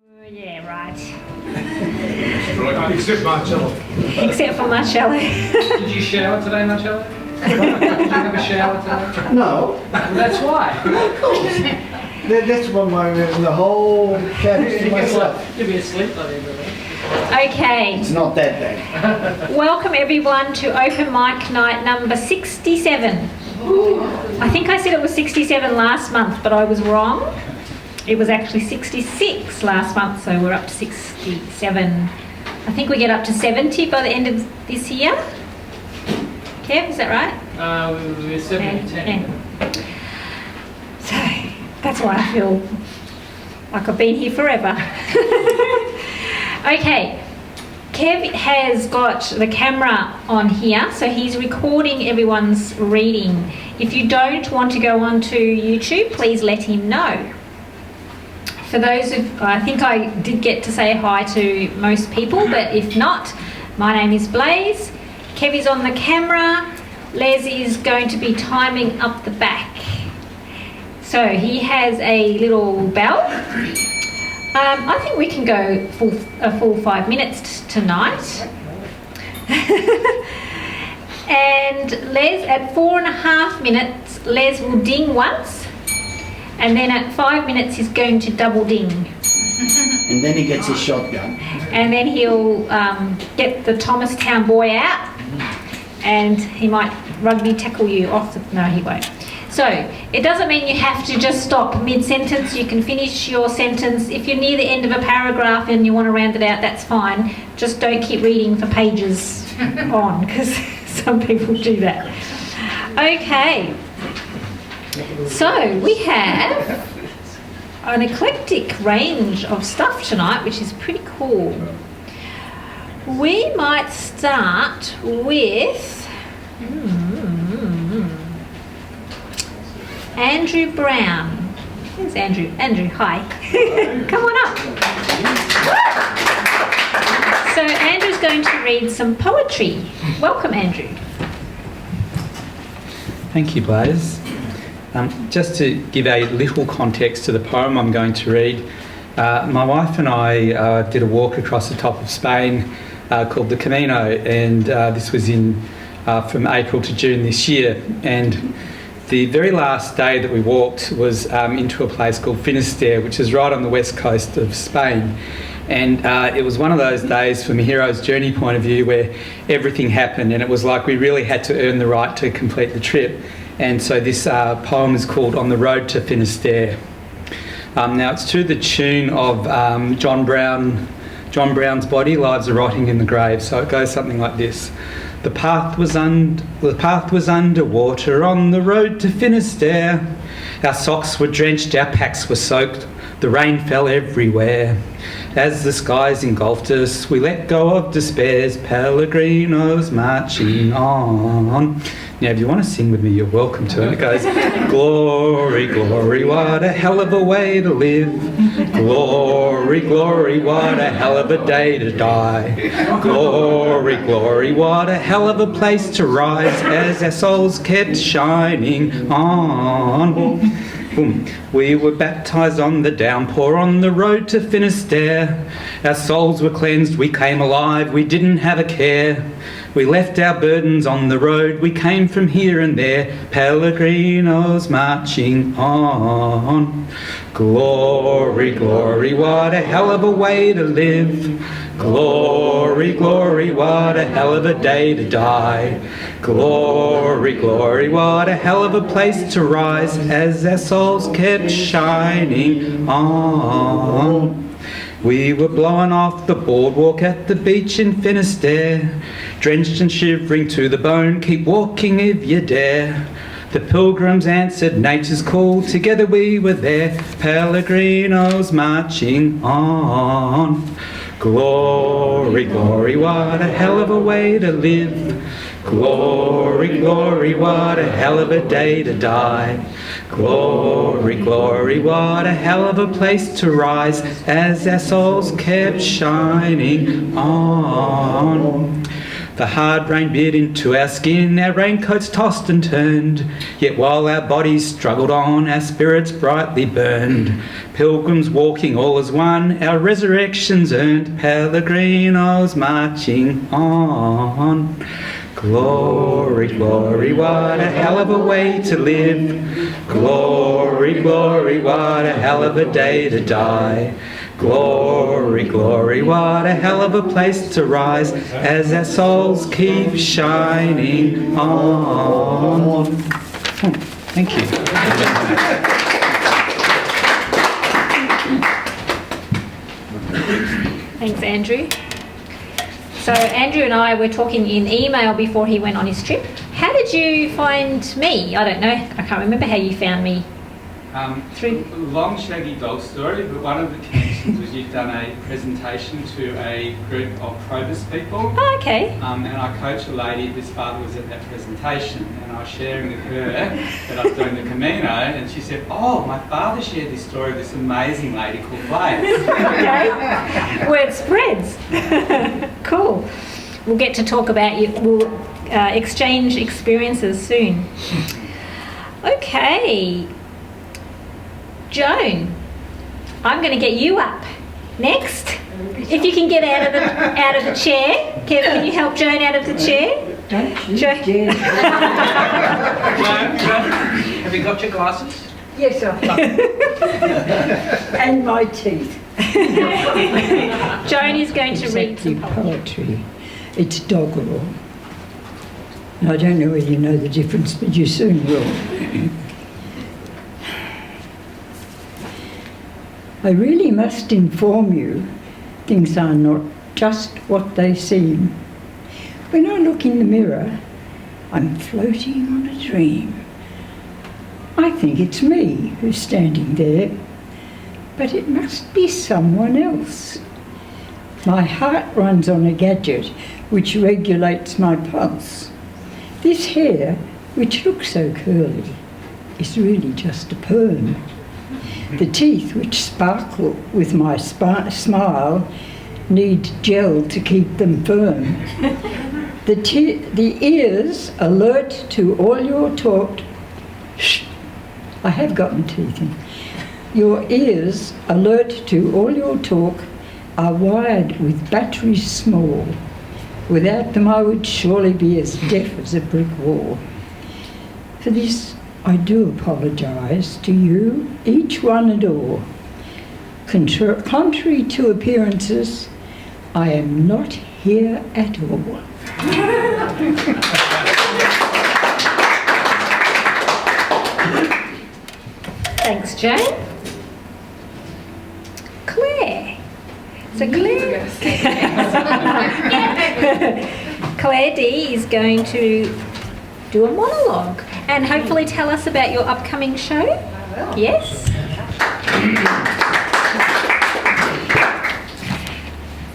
Yeah, right. Except Marcello. Except for Marcello. Did you shower today, Marcello? Did you have a shower today? No. Well, that's why. That's one moment in the whole cabin to myself. You'll be asleep by the end of it. Okay. It's not that bad. Welcome everyone to Open Mic Night number 67. I think I said it was 67 last month, but I was wrong. It was actually 66 last month, so we're up to 67. I think we get up to 70 by the end of this year. Kev, is that right? We're 70 10. So that's why I feel like I've been here forever. Okay, Kev has got the camera on here, so he's recording everyone's reading. If you don't want to go onto YouTube, please let him know. For those who, I think I did get to say hi to most people, but if not, my name is Blaise. Kev is on the camera. Les is going to be timing up the back. So he has a little bell. I think we can go a full 5 minutes tonight. And Les, at 4.5 minutes, Les will ding once. And then at 5 minutes, he's going to double ding. And then he gets his shotgun. And then he'll get the Thomastown boy out. And he might rugby tackle you off the... No, he won't. So, it doesn't mean you have to just stop mid-sentence. You can finish your sentence. If you're near the end of a paragraph and you want to round it out, that's fine. Just don't keep reading for pages on, because some people do that. Okay. So, we have an eclectic range of stuff tonight, which is pretty cool. We might start with Andrew Brown. Here's Andrew. Andrew, hi. Come on up. So Andrew's going to read some poetry. Welcome, Andrew. Thank you, Blaise. Just to give a little context to the poem I'm going to read, my wife and I did a walk across the top of Spain called the Camino, and this was in from April to June this year. And the very last day that we walked was into a place called Finisterre, which is right on the west coast of Spain. And it was one of those days from a hero's journey point of view where everything happened, and it was like we really had to earn the right to complete the trip. And so this poem is called On the Road to Finisterre. Now it's to the tune of John Brown's Body Lies Are Rotting in the Grave. So it goes something like this. The path was underwater on the road to Finisterre. Our socks were drenched, our packs were soaked. The rain fell everywhere. As the skies engulfed us, we let go of despair's Pellegrinos marching on. Now, if you want to sing with me, you're welcome to. And it goes, glory, glory, what a hell of a way to live. Glory, glory, what a hell of a day to die. Glory, glory, what a hell of a place to rise as our souls kept shining on. We were baptised on the downpour on the road to Finisterre. Our souls were cleansed, we came alive, we didn't have a care. We left our burdens on the road, we came from here and there, Pellegrinos marching on. Glory, glory, what a hell of a way to live. Glory, glory, what a hell of a day to die. Glory, glory, what a hell of a place to rise as our souls kept shining on. We were blown off the boardwalk at the beach in Finisterre, drenched and shivering to the bone, keep walking if you dare. The pilgrims answered nature's call, together we were there, Pellegrinos marching on. Glory, glory, what a hell of a way to live. Glory, glory, what a hell of a day to die. Glory, glory, what a hell of a place to rise as our souls kept shining on. The hard rain bit into our skin, our raincoats tossed and turned. Yet while our bodies struggled on, our spirits brightly burned. Pilgrims walking all as one, our resurrections earned. Pellegrinos marching on. Glory, glory, what a hell of a way to live. Glory, glory, what a hell of a day to die. Glory, glory, what a hell of a place to rise as our souls keep shining on. Thank you. Thanks, Andrew. So Andrew and I were talking in email before he went on his trip. How did you find me? I don't know. I can't remember how you found me. Through Long shaggy dog story, but one of the connections was you've done a presentation to a group of Probus people. Oh, okay. And I coached a lady whose father was at that presentation, and I was sharing with her that I was doing the Camino, and she said, "Oh, my father shared this story of this amazing lady called Blaise." Okay. Word spreads. Cool. We'll get to talk about you. We'll exchange experiences soon. Okay. Joan, I'm going to get you up next. If you can get out of the chair. Can you help Joan out of the chair? Don't you Joan. dare. Have you got your glasses? Yes, I have. And my teeth. Joan is going to read Exactly, some poetry. poetry. It's doggerel. And I don't know whether you know the difference, but you soon will. I really must inform you, things are not just what they seem. When I look in the mirror, I'm floating on a dream. I think it's me who's standing there, but it must be someone else. My heart runs on a gadget which regulates my pulse. This hair, which looks so curly, is really just a perm. The teeth, which sparkle with my smile, need gel to keep them firm. The ears alert to all your talk. Shh, I have gotten teeth in. Your ears alert to all your talk are wired with batteries small. Without them I would surely be as deaf as a brick wall. For this I do apologise to you, each one and all. Contrary to appearances, I am not here at all. Thanks, Joan. Claire. So Claire. Claire D is going to do a monologue and hopefully tell us about your upcoming show. Yes.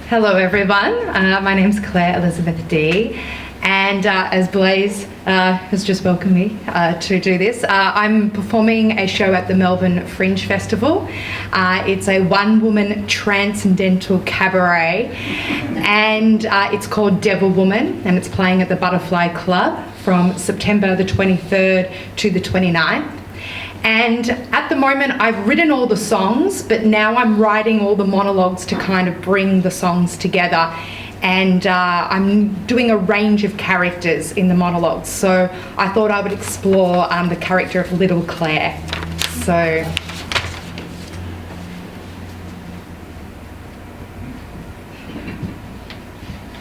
Hello everyone, my name's Claire Elizabeth D, and as Blaise has just welcomed me to do this, I'm performing a show at the Melbourne Fringe Festival. It's a one-woman transcendental cabaret, and it's called Devil Woman, and it's playing at the Butterfly Club from September the 23rd to the 29th. And at the moment I've written all the songs, but now I'm writing all the monologues to kind of bring the songs together. And I'm doing a range of characters in the monologues. So I thought I would explore the character of Little Claire. So,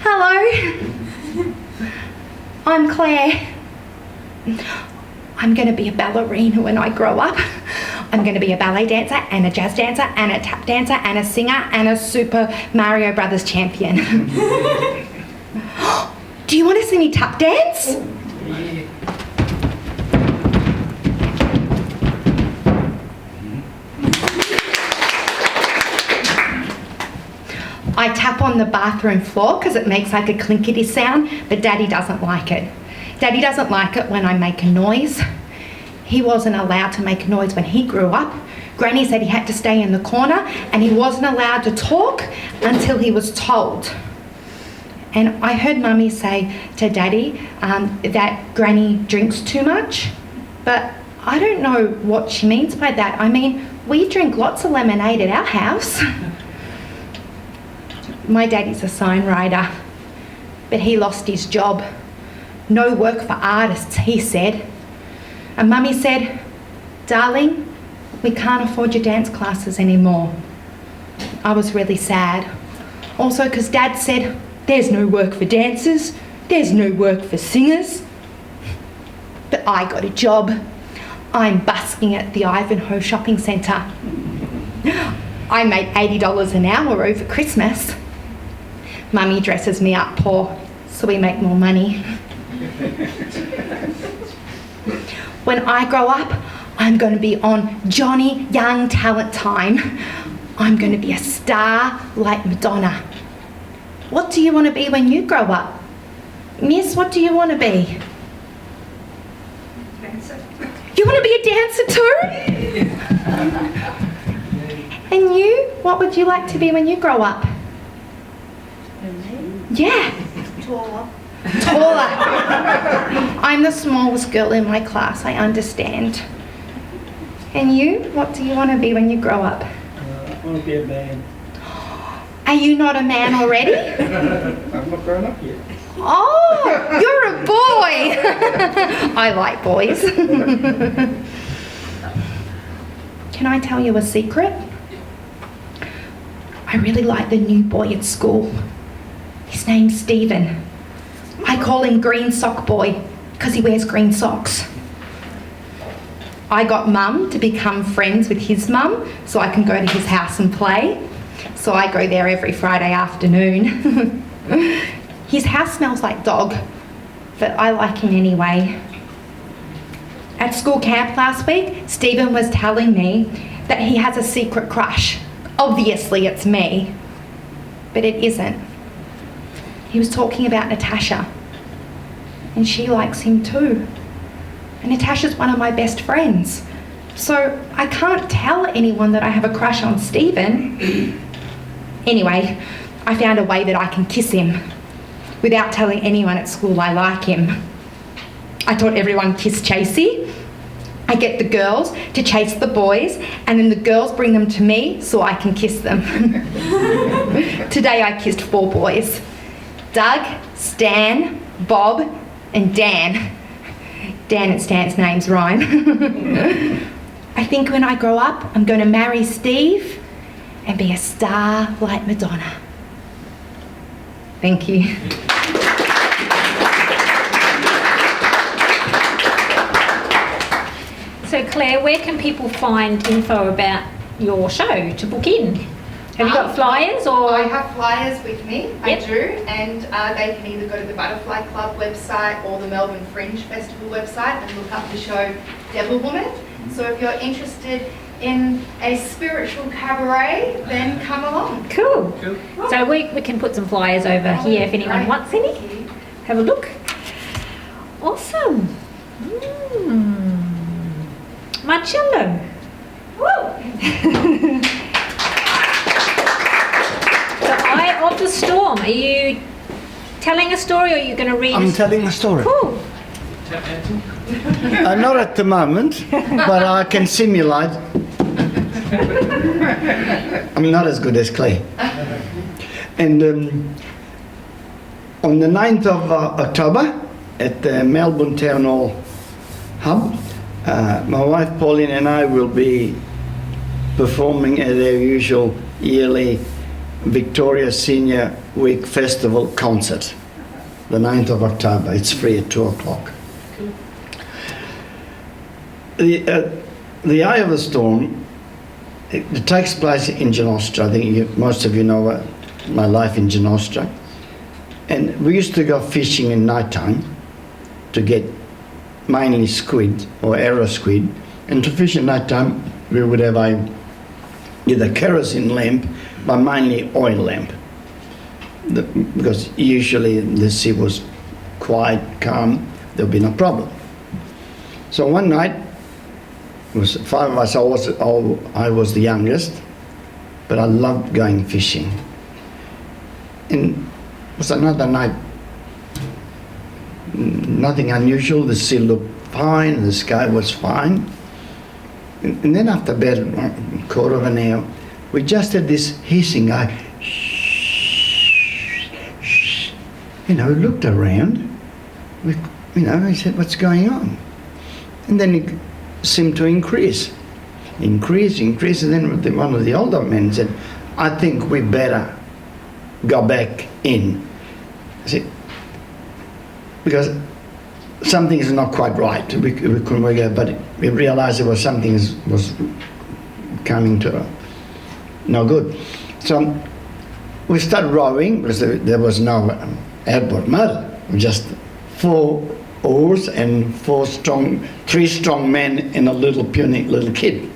hello, I'm Claire. I'm going to be a ballerina when I grow up. I'm going to be a ballet dancer and a jazz dancer and a tap dancer and a singer and a Super Mario Brothers champion. Do you want to see me tap dance? I tap on the bathroom floor because it makes like a clinkety sound, but Daddy doesn't like it. Daddy doesn't like it when I make a noise. He wasn't allowed to make a noise when he grew up. Granny said he had to stay in the corner and he wasn't allowed to talk until he was told. And I heard Mummy say to Daddy that Granny drinks too much, but I don't know what she means by that. I mean, we drink lots of lemonade at our house. My daddy's a sign writer, but he lost his job. No work for artists, he said. And Mummy said, darling, we can't afford your dance classes anymore. I was really sad. Also because Dad said, there's no work for dancers, there's no work for singers. But I got a job. I'm busking at the Ivanhoe shopping centre. I made $80 an hour over Christmas. Mummy dresses me up poor, so we make more money. When I grow up, I'm going to be on Johnny Young Talent Time. I'm going to be a star like Madonna. What do you want to be when you grow up? Miss, what do you want to be? Dancer. You want to be a dancer too? And you? What would you like to be when you grow up? Yeah. Taller. Taller. I'm the smallest girl in my class, I understand. And you? What do you want to be when you grow up? I want to be a man. Are you not a man already? I'm not grown up yet. Oh, you're a boy. I like boys. Can I tell you a secret? I really like the new boy at school. His name's Stephen. I call him Green Sock Boy because he wears green socks. I got Mum to become friends with his mum so I can go to his house and play. So I go there every Friday afternoon. His house smells like dog, but I like him anyway. At school camp last week, Stephen was telling me that he has a secret crush. Obviously it's me, but it isn't. He was talking about Natasha, and she likes him too. And Natasha's one of my best friends. So I can't tell anyone that I have a crush on Stephen. Anyway, I found a way that I can kiss him without telling anyone at school I like him. I taught everyone kiss chasey. I get the girls to chase the boys, and then the girls bring them to me so I can kiss them. Today I kissed 4 boys. Doug, Stan, Bob, and Dan. Dan and Stan's names rhyme. I think when I grow up, I'm going to marry Steve and be a star like Madonna. Thank you. So Claire, where can people find info about your show to book in? Have you got flyers or? I have flyers with me, Yep. I do, and they can either go to the Butterfly Club website or the Melbourne Fringe Festival website and look up the show Devil Woman. So if you're interested in a spiritual cabaret, then come along. Cool. So we can put some flyers over here if anyone Great, wants any. thank you. Have a look. Awesome. Marcello. The Eye of the Storm. Are you telling a story or are you going to read? I'm telling a story. Cool. Not at the moment, but I can simulate. I'm not as good as Clay. And on the 9th of October at the Melbourne Town Hall Hub, my wife Pauline and I will be performing at our usual yearly Victoria Senior Week Festival concert. The 9th of October. It's free at 2 o'clock. The Eye of the Storm, it takes place in Genostra. I think most of you know my life in Genostra. And we used to go fishing in night time to get mainly squid or arrow squid. And to fish at night time, we would have either kerosene lamp, but mainly oil lamp. Because usually the sea was quiet, calm, there would be no problem. So one night, it was 5 of us. I was the youngest, but I loved going fishing. And was another night. Nothing unusual. The sea looked fine. The sky was fine. And then after about a quarter of an hour, we just had this hissing. We looked around. I said, what's going on? And then it seemed to increase. And then one of the older men said, I think we better go back in. I said, because something is not quite right. We couldn't work out, but we realized there was something was coming to no good. So we started rowing because there was no outboard motor, just 4 oars and 3 strong men and a little puny little kid.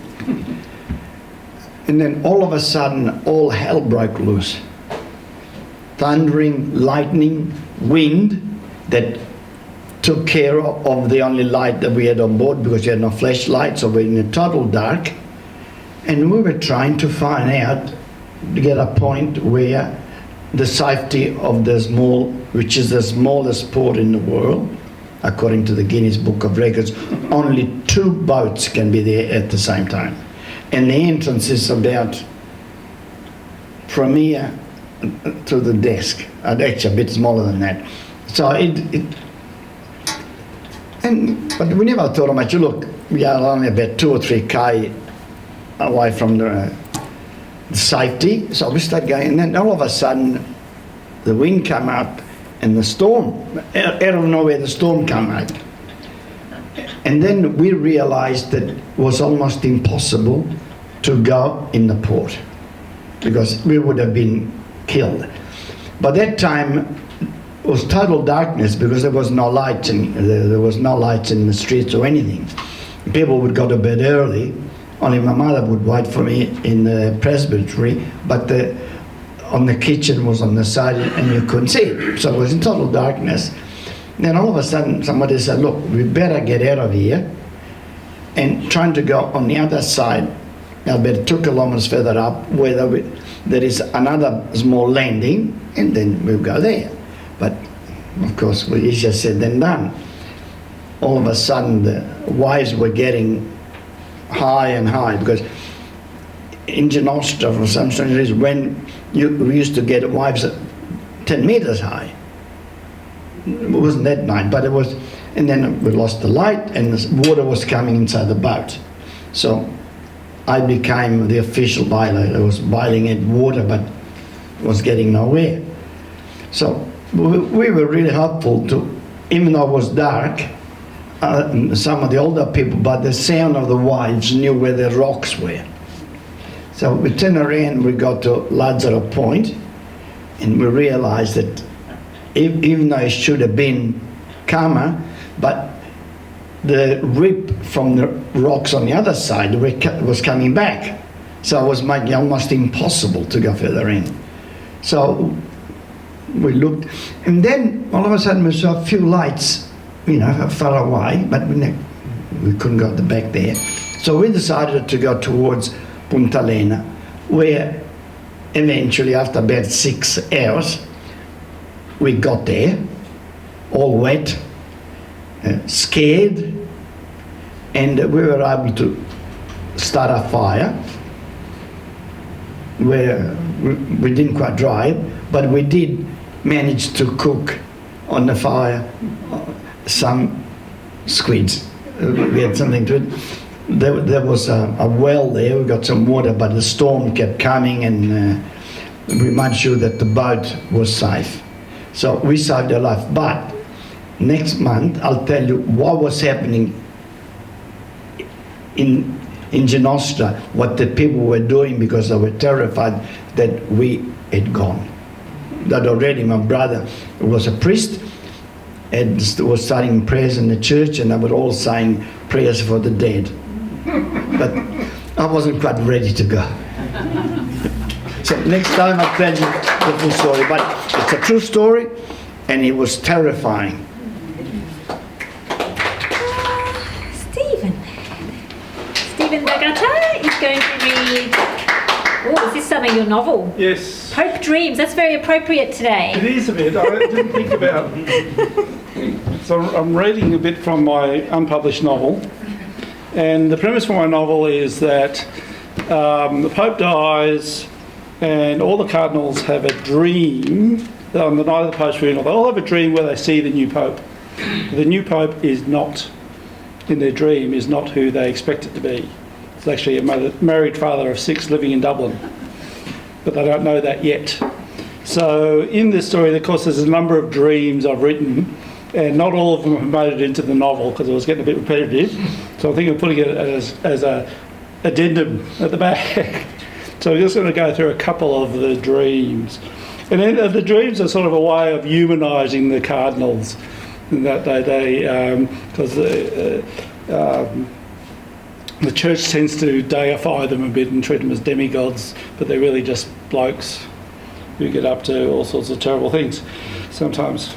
And then all of a sudden, all hell broke loose. Thundering, lightning, wind that took care of the only light that we had on board because we had no flashlight, so we were in the total dark. And we were trying to find out, to get a point where the safety of the small, which is the smallest port in the world, according to the Guinness Book of Records, only 2 boats can be there at the same time. And the entrance is about from here to the desk, actually a bit smaller than that. So but we never thought of much. Look, we are only about 2 or 3 k away from the safety, so we started going, and then all of a sudden the wind came up and the storm, out of nowhere the storm came out. And then we realized that it was almost impossible to go in the port because we would have been killed. By that time it was total darkness because there was no lights in the streets or anything. People would go to bed early. Only my mother would wait for me in the presbytery, but on the kitchen was on the side and you couldn't see it. So it was in total darkness. Then all of a sudden somebody said, look, we better get out of here, and trying to go on the other side, about 2 kilometres further up, where there is another small landing, and then we'll go there. But of course, easier said than done. All of a sudden the waves were getting high and high, because in Genostra, for some strange reason, when we used to get waves at 10 metres high. It wasn't that night, but it was, and then we lost the light and the water was coming inside the boat. So I became the official bailer. I was bailing at water, but was getting nowhere. So we were really helpful to, even though it was dark, some of the older people, by the sound of the waves, knew where the rocks were. So we turned around, we got to Lazaro Point, and we realized that even though it should have been calmer, but the rip from the rocks on the other side was coming back. So it was making it almost impossible to go further in. So we looked, and then all of a sudden we saw a few lights, far away, but we couldn't go to the back there. So we decided to go towards Punta Lena, where eventually, after about 6 hours, we got there, all wet, scared, and we were able to start a fire where we didn't quite dry it, but we did manage to cook on the fire some squids. We had something to it. There was a well there, we got some water, but the storm kept coming, and we made sure that the boat was safe. So we saved our life. But next month, I'll tell you what was happening in Genostra, what the people were doing, because they were terrified that we had gone. That already my brother was a priest, and was studying prayers in the church, and they were all saying prayers for the dead. But I wasn't quite ready to go. So next time I'll tell you the full story, but it's a true story, and it was terrifying. Stephen Bagata is going to read. Oh, is this some of your novel. Yes. Pope Dreams, that's very appropriate It today. is a bit. I didn't think about. So I'm reading a bit from my unpublished novel, and the premise for my novel is that the Pope dies, and all the cardinals have a dream on the night of the Pope's funeral. They all have a dream where they see the new Pope. The new Pope is not, in their dream, is not who they expect it to be. It's actually a married father of 6 living in Dublin, but they don't know that yet. So in this story, of course, there's a number of dreams I've written, and not all of them have made it into the novel because it was getting a bit repetitive. So I think I'm putting it as a addendum at the back. So I'm just going to go through a couple of the dreams. And then the dreams are sort of a way of humanising the cardinals, in that because the church tends to deify them a bit and treat them as demigods, but they're really just blokes who get up to all sorts of terrible things sometimes.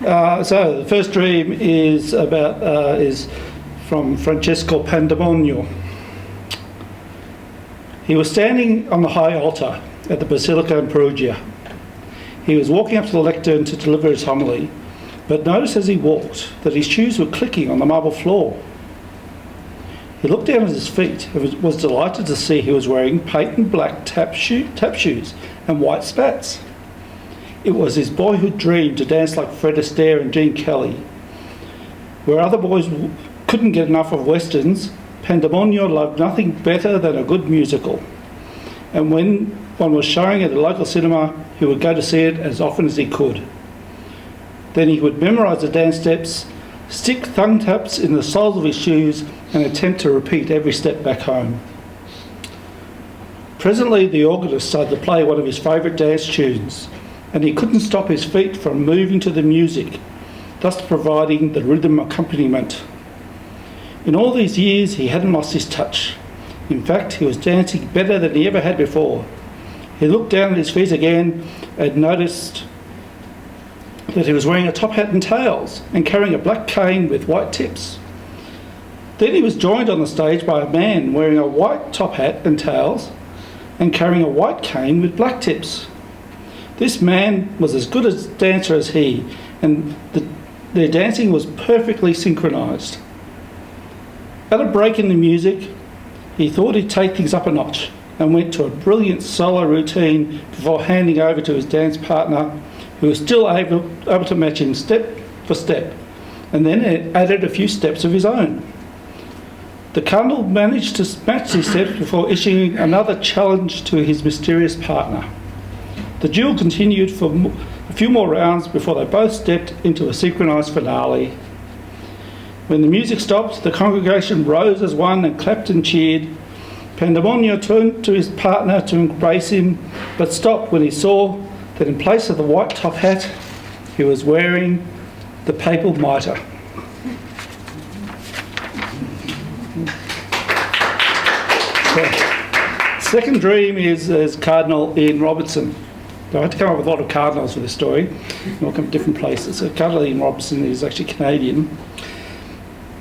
So the first dream is from Francesco Pandemonio. He was standing on the high altar at the Basilica in Perugia. He was walking up to the lectern to deliver his homily, but noticed as he walked that his shoes were clicking on the marble floor. He looked down at his feet and was delighted to see he was wearing patent black tap shoes and white spats. It was his boyhood dream to dance like Fred Astaire and Gene Kelly. Where other boys couldn't get enough of westerns, Pandemonio loved nothing better than a good musical. And when one was showing at a local cinema, he would go to see it as often as he could. Then he would memorise the dance steps, stick thumb taps in the soles of his shoes, and attempt to repeat every step back home. Presently, the organist started to play one of his favourite dance tunes, and he couldn't stop his feet from moving to the music, thus providing the rhythm accompaniment. In all these years, he hadn't lost his touch. In fact, he was dancing better than he ever had before. He looked down at his feet again and noticed that he was wearing a top hat and tails and carrying a black cane with white tips. Then he was joined on the stage by a man wearing a white top hat and tails and carrying a white cane with black tips. This man was as good a dancer as he, and their dancing was perfectly synchronised. At a break in the music, he thought he'd take things up a notch and went to a brilliant solo routine before handing over to his dance partner, who was still able to match him step for step, and then added a few steps of his own. The Cardinal managed to match his steps before issuing another challenge to his mysterious partner. The duel continued for a few more rounds before they both stepped into a synchronised finale. When the music stopped, the congregation rose as one and clapped and cheered. Pandemonio turned to his partner to embrace him, but stopped when he saw that in place of the white top hat, he was wearing the papal mitre. Second dream is Cardinal Ian Robertson. I had to come up with a lot of cardinals for this story. They all come from different places. So Cardinal Ian Robertson is actually Canadian.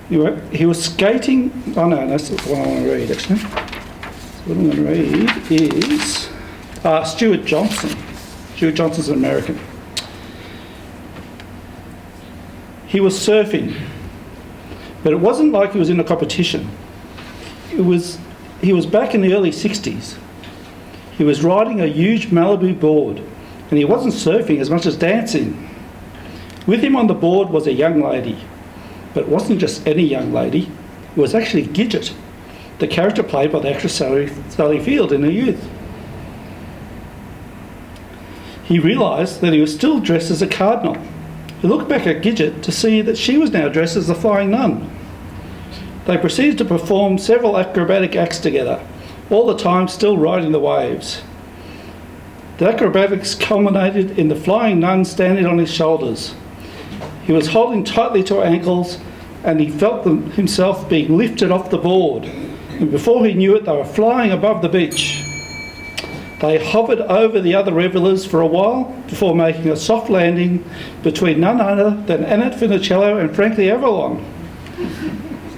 Anyway, he was skating. Oh no, that's the one I want to read actually. So what I'm going to read is Stuart Johnson. Stuart Johnson's an American. He was surfing, but it wasn't like he was in a competition. He was back in the early 60s. He was riding a huge Malibu board, and he wasn't surfing as much as dancing. With him on the board was a young lady, but it wasn't just any young lady. It was actually Gidget, the character played by the actress Sally Field in her youth. He realised that he was still dressed as a cardinal. He looked back at Gidget to see that she was now dressed as the flying nun. They proceeded to perform several acrobatic acts together, all the time still riding the waves. The acrobatics culminated in the flying nun standing on his shoulders. He was holding tightly to her ankles, and he felt himself being lifted off the board. And before he knew it, they were flying above the beach. They hovered over the other revellers for a while before making a soft landing between none other than Annette Funicello and Frankie Avalon.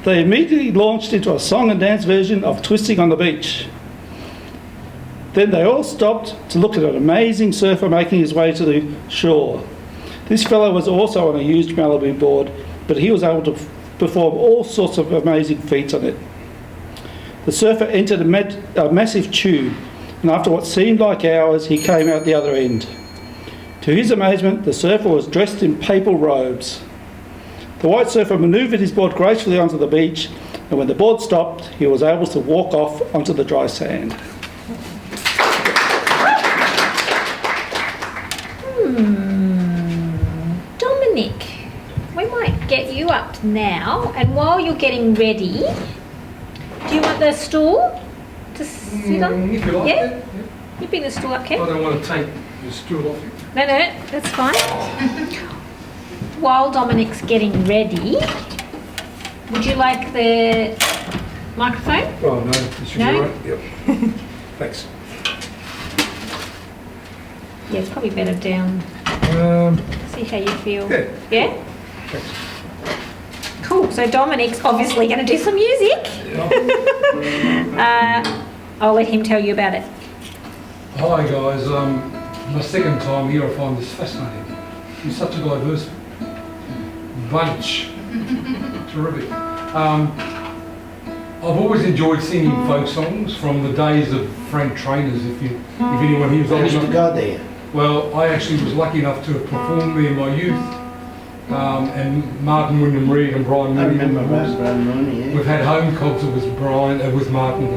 They immediately launched into a song and dance version of Twisting on the Beach. Then they all stopped to look at an amazing surfer making his way to the shore. This fellow was also on a used Malibu board, but he was able to perform all sorts of amazing feats on it. The surfer entered a massive tube, and after what seemed like hours, he came out the other end. To his amazement, the surfer was dressed in papal robes. The white surfer manoeuvred his board gracefully onto the beach, and when the board stopped, he was able to walk off onto the dry sand. Dominic, we might get you up now, and while you're getting ready, do you want the stool to sit on? If you like. Yeah? You bring the stool up, I Ken? don't want to take the stool off you. No, that's fine. While Dominic's getting ready, would you like the microphone? Oh, no, this should No? be right. Yep. Thanks. Yeah, it's probably better down. See how you feel. Yeah. Yeah? Thanks. Cool. So Dominic's obviously going to do some music. I'll let him tell you about it. Hi guys, my second time here. I find this fascinating. You're such a diverse bunch. Terrific. I've always enjoyed singing folk songs from the days of Frank Trainers. If anyone here is I old used to enough. go there. Well, I actually was lucky enough to have performed there in my youth. And Martin Wyndham Reed and Brian I Mooney. remember Brian Mooney, yeah. We've had home concert with with Martin.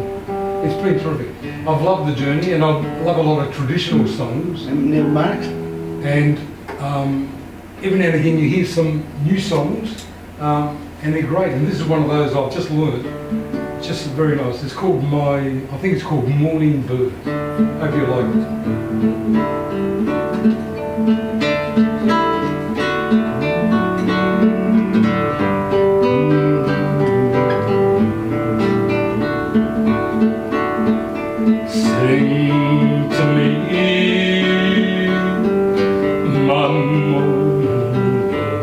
It's been terrific. I've loved the journey, and I love a lot of traditional songs. And Neil Marks. And every now and again you hear some new songs, and they're great. And this is one of those I've just learned. It's just very nice. It's called I think it's called Morning Bird. Hope you like it. Sing to me, my morning bird,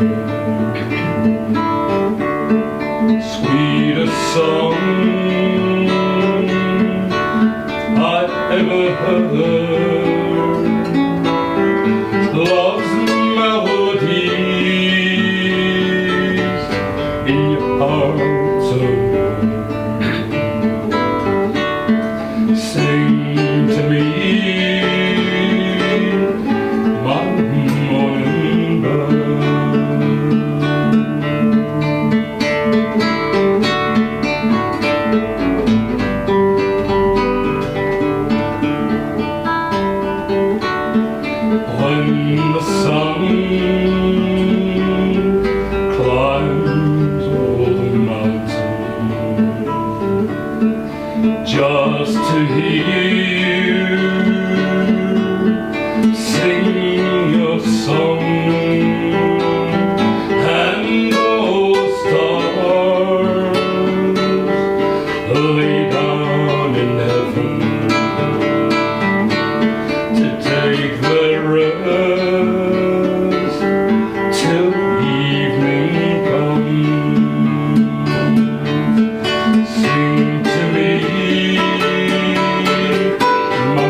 sweetest song I ever heard. Love's melodies in your heart so sing to me, my morning bird. When the sun climbs all the mountains, just to hear you sing your song, and all the stars lay down in heaven to take their rest till evening comes. Sing to me, my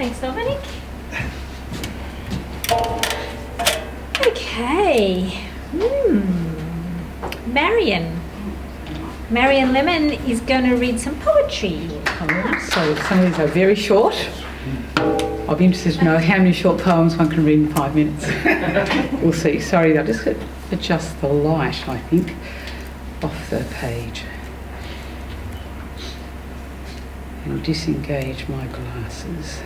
Thanks, Dominic. Okay. Marion Lemon is going to read some poetry. So some of these are very short. I'll be interested to know how many short poems one can read in 5 minutes. We'll see. Sorry, I'll just adjust the light, I think, off the page. And disengage my glasses.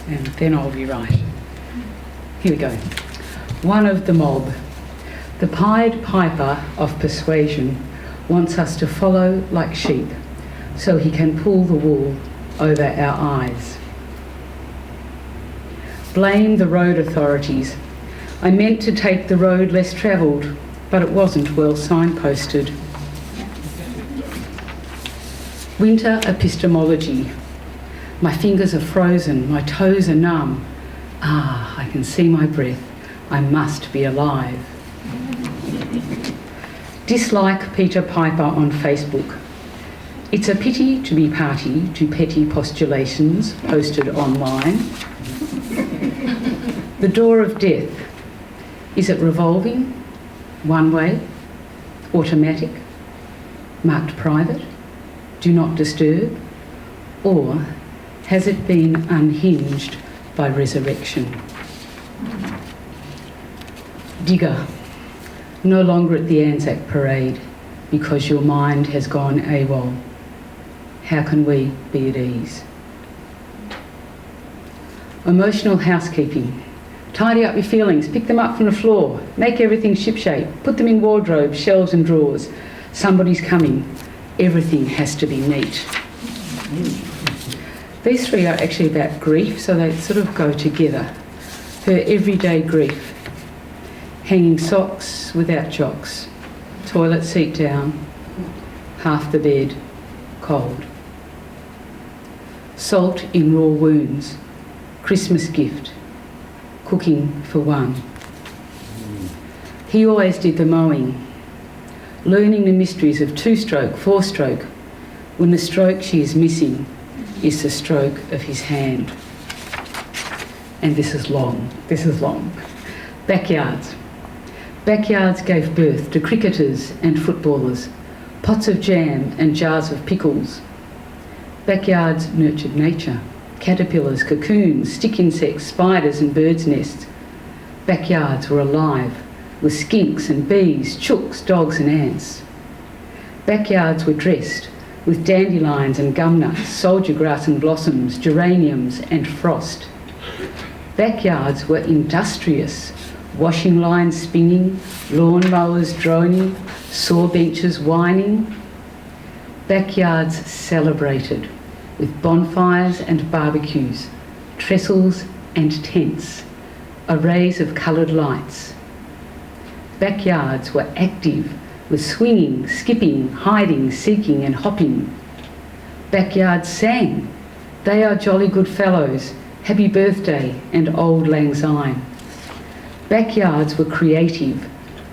And then I'll be right. Here we go. One of the mob. The Pied Piper of persuasion wants us to follow like sheep so he can pull the wool over our eyes. Blame the road authorities. I meant to take the road less travelled, but it wasn't well signposted. Winter epistemology. My fingers are frozen, my toes are numb. Ah, I can see my breath. I must be alive. Dislike Peter Piper on Facebook. It's a pity to be party to petty postulations posted online. The door of death. Is it revolving? One way? Automatic? Marked private? Do not disturb? Or has it been unhinged by resurrection? Digger. No longer at the Anzac parade because your mind has gone AWOL. How can we be at ease? Emotional housekeeping. Tidy up your feelings, pick them up from the floor, make everything shipshape, put them in wardrobes, shelves and drawers. Somebody's coming. Everything has to be neat. These three are actually about grief, so they sort of go together. Her everyday grief. Hanging socks without jocks, toilet seat down, half the bed, cold. Salt in raw wounds, Christmas gift, cooking for one. He always did the mowing, learning the mysteries of two-stroke, four-stroke, when the stroke she is missing is the stroke of his hand. And this is long. Backyards. Backyards gave birth to cricketers and footballers, pots of jam and jars of pickles. Backyards nurtured nature, caterpillars, cocoons, stick insects, spiders and birds' nests. Backyards were alive with skinks and bees, chooks, dogs and ants. Backyards were dressed with dandelions and gumnuts, soldier grass and blossoms, geraniums and frost. Backyards were industrious, washing lines spinning, lawn mowers droning, saw benches whining. Backyards celebrated with bonfires and barbecues, trestles and tents, arrays of coloured lights. Backyards were active with swinging, skipping, hiding, seeking and hopping. Backyards sang, "They are jolly good fellows, happy birthday and auld lang syne." Backyards were creative,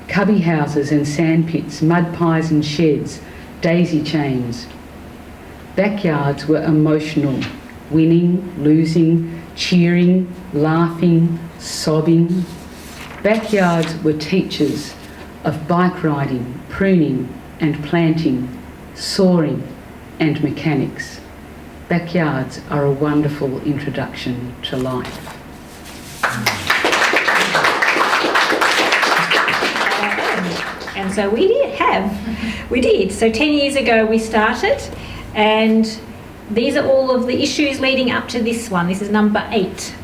cubby houses and sandpits, mud pies and sheds, daisy chains. Backyards were emotional, winning, losing, cheering, laughing, sobbing. Backyards were teachers of bike riding, pruning and planting, sawing and mechanics. Backyards are a wonderful introduction to life. And so we did. So 10 years ago we started, and these are all of the issues leading up to this one. This is number 8.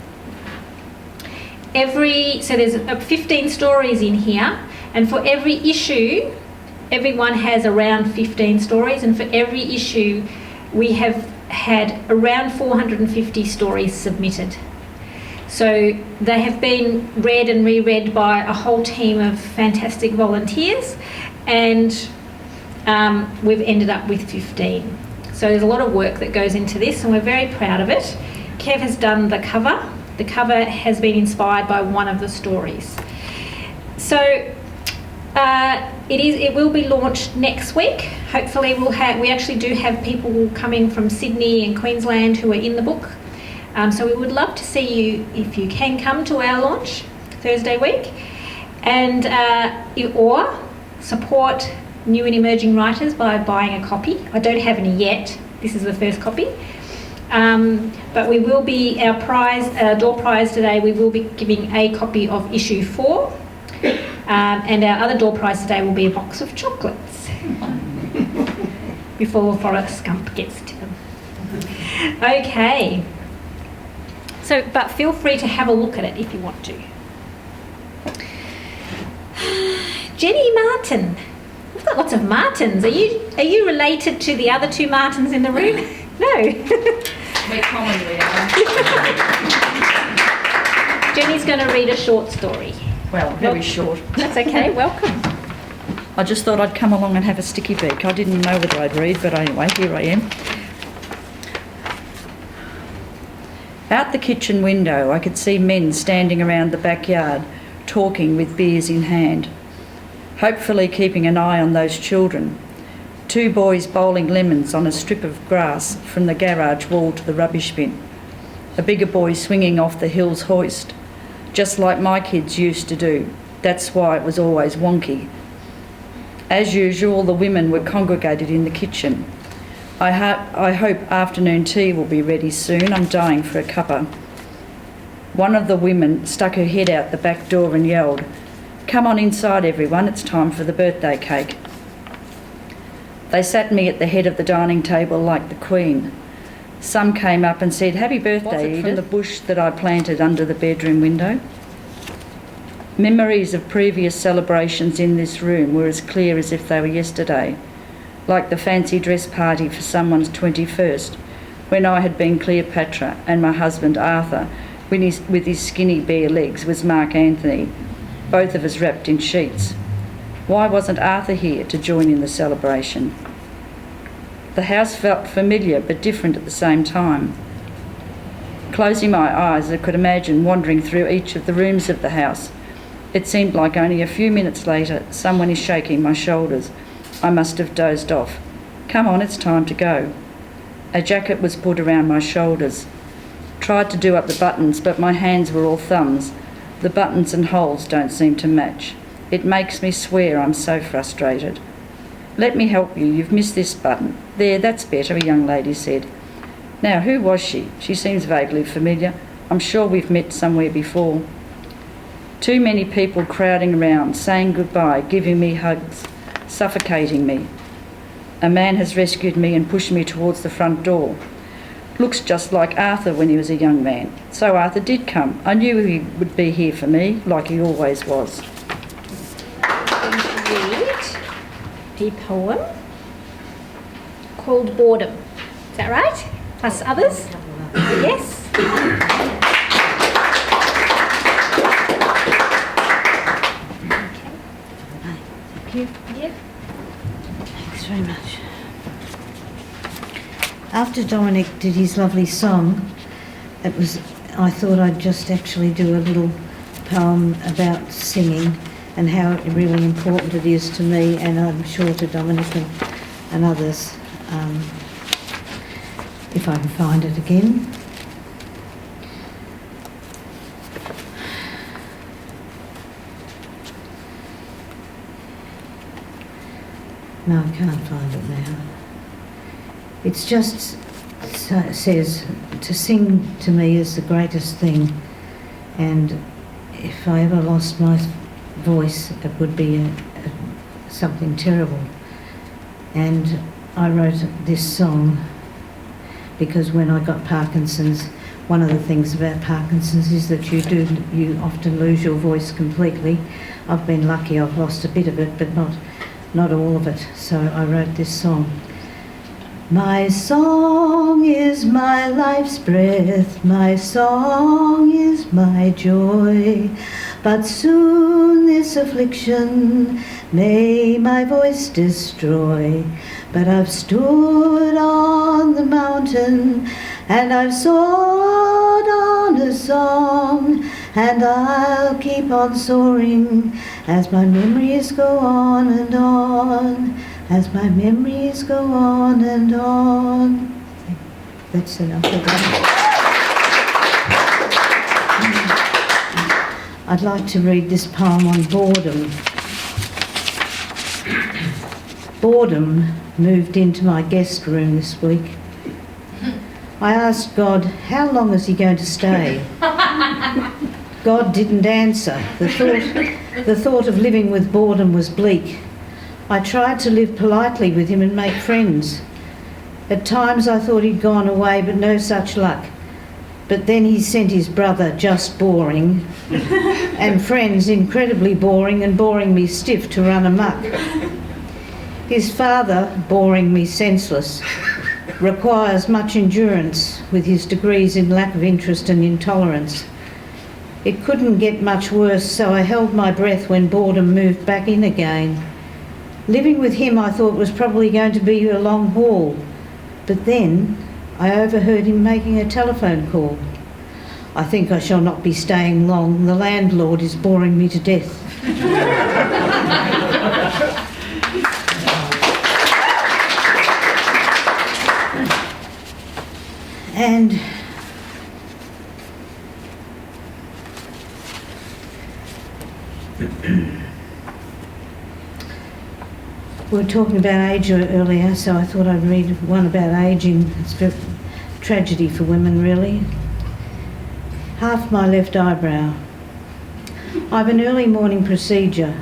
So there's 15 stories in here, and for every issue, everyone has around 15 stories, and for every issue we have had around 450 stories submitted. So they have been read and reread by a whole team of fantastic volunteers, and we've ended up with 15. So there's a lot of work that goes into this, and we're very proud of it. Kev has done the cover. The cover has been inspired by one of the stories. So It will be launched next week. Hopefully we actually do have people coming from Sydney and Queensland who are in the book. So we would love to see you if you can come to our launch Thursday week, and or support new and emerging writers by buying a copy. I don't have any yet. This is the first copy. But we will be, our door prize today, we will be giving a copy of issue 4. And our other door prize today will be a box of chocolates before Forrest Gump gets to them. Okay. So, but feel free to have a look at it if you want to. Jenny Martin. We've got lots of Martins. Are you related to the other 2 Martins in the room? No. We commonly are. Jenny's going to read a short story. Well, very short. That's okay. Welcome. I just thought I'd come along and have a sticky beak. I didn't know whether I'd read, but anyway, here I am. Out the kitchen window, I could see men standing around the backyard, talking with beers in hand, hopefully keeping an eye on those children. 2 boys bowling lemons on a strip of grass from the garage wall to the rubbish bin. A bigger boy swinging off the hill's hoist, just like my kids used to do. That's why it was always wonky. As usual, the women were congregated in the kitchen. I hope afternoon tea will be ready soon. I'm dying for a cuppa. One of the women stuck her head out the back door and yelled, "Come on inside, everyone, it's time for the birthday cake." They sat me at the head of the dining table like the Queen. Some came up and said, "Happy birthday, Edith," from the bush that I planted under the bedroom window. Memories of previous celebrations in this room were as clear as if they were yesterday, like the fancy dress party for someone's 21st, when I had been Cleopatra and my husband Arthur, with his skinny bare legs, was Mark Anthony, both of us wrapped in sheets. Why wasn't Arthur here to join in the celebration? The house felt familiar but different at the same time. Closing my eyes, I could imagine wandering through each of the rooms of the house. It seemed like only a few minutes later, someone is shaking my shoulders. I must have dozed off. "Come on, it's time to go." A jacket was put around my shoulders. Tried to do up the buttons, but my hands were all thumbs. The buttons and holes don't seem to match. It makes me swear, I'm so frustrated. "Let me help you, you've missed this button." "There, that's better," a young lady said. Now, who was she? She seems vaguely familiar. I'm sure we've met somewhere before. Too many people crowding around, saying goodbye, giving me hugs, suffocating me. A man has rescued me and pushed me towards the front door. Looks just like Arthur when he was a young man. So Arthur did come. I knew he would be here for me, like he always was. A poem called Boredom. Is that right? Plus others? Yes? Thank you. Yeah. Thanks very much. After Dominic did his lovely song, I thought I'd just actually do a little poem about singing and how really important it is to me, and I'm sure to Dominic and others, if I can find it again. No, I can't find it now. It's just says, to sing to me is the greatest thing, and if I ever lost my voice, it would be something terrible. And I wrote this song because when I got Parkinson's, one of the things about Parkinson's is that you often lose your voice completely. I've been lucky, I've lost a bit of it, but not all of it. So I wrote this song. My song is my life's breath, my song is my joy, but soon this affliction may my voice destroy. But I've stood on the mountain and I've soared on a song, and I'll keep on soaring as my memories go on and on, as my memories go on and on. That's enough of that. I'd like to read this poem on boredom. Boredom moved into my guest room this week. I asked God, how long is he going to stay? God didn't answer. The thought of living with boredom was bleak. I tried to live politely with him and make friends. At times I thought he'd gone away, but no such luck. But then he sent his brother, just boring, and friends, incredibly boring and boring me stiff to run amok. His father, boring me senseless, requires much endurance with his degrees in lack of interest and intolerance. It couldn't get much worse, so I held my breath when boredom moved back in again. Living with him I thought was probably going to be a long haul, but then I overheard him making a telephone call. I think I shall not be staying long. The landlord is boring me to death. And we were talking about age earlier, so I thought I'd read one about ageing. It's a tragedy for women, really. Half my left eyebrow. I have an early morning procedure,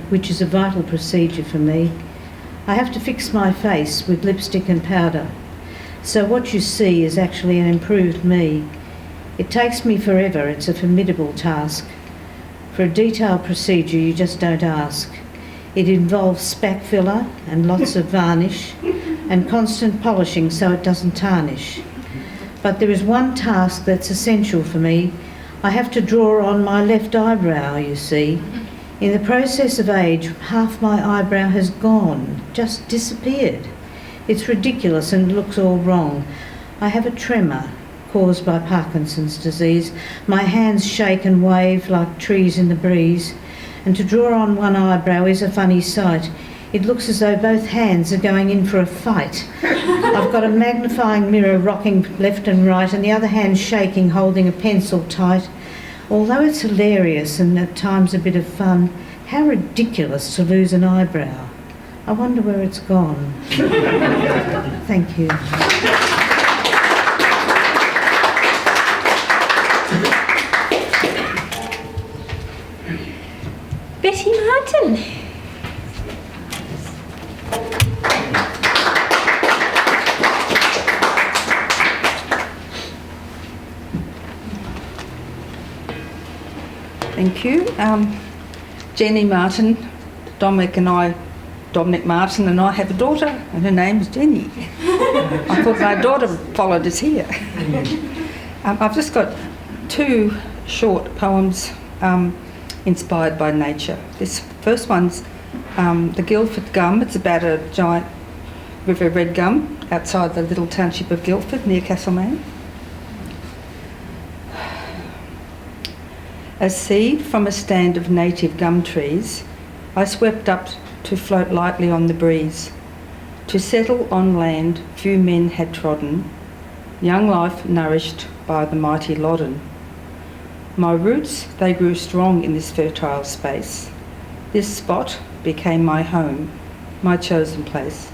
which is a vital procedure for me. I have to fix my face with lipstick and powder. So what you see is actually an improved me. It takes me forever. It's a formidable task. For a detailed procedure, you just don't ask. It involves spac filler and lots of varnish and constant polishing so it doesn't tarnish. But there is one task that's essential for me. I have to draw on my left eyebrow, you see. In the process of age, half my eyebrow has gone, just disappeared. It's ridiculous and looks all wrong. I have a tremor caused by Parkinson's disease. My hands shake and wave like trees in the breeze. And to draw on one eyebrow is a funny sight. It looks as though both hands are going in for a fight. I've got a magnifying mirror rocking left and right and the other hand shaking, holding a pencil tight. Although it's hilarious and at times a bit of fun, how ridiculous to lose an eyebrow. I wonder where it's gone. Thank you. Betty Martin. Thank you. Jenny Martin, Dominic Martin and I have a daughter and her name's Jenny. I thought my daughter followed us here. I've just got two short poems inspired by nature. This first one's The Guildford Gum. It's about a giant river red gum outside the little township of Guildford near Castlemaine. A seed from a stand of native gum trees, I swept up to float lightly on the breeze, to settle on land few men had trodden, young life nourished by the mighty Loddon. My roots, they grew strong in this fertile space. This spot became my home, my chosen place.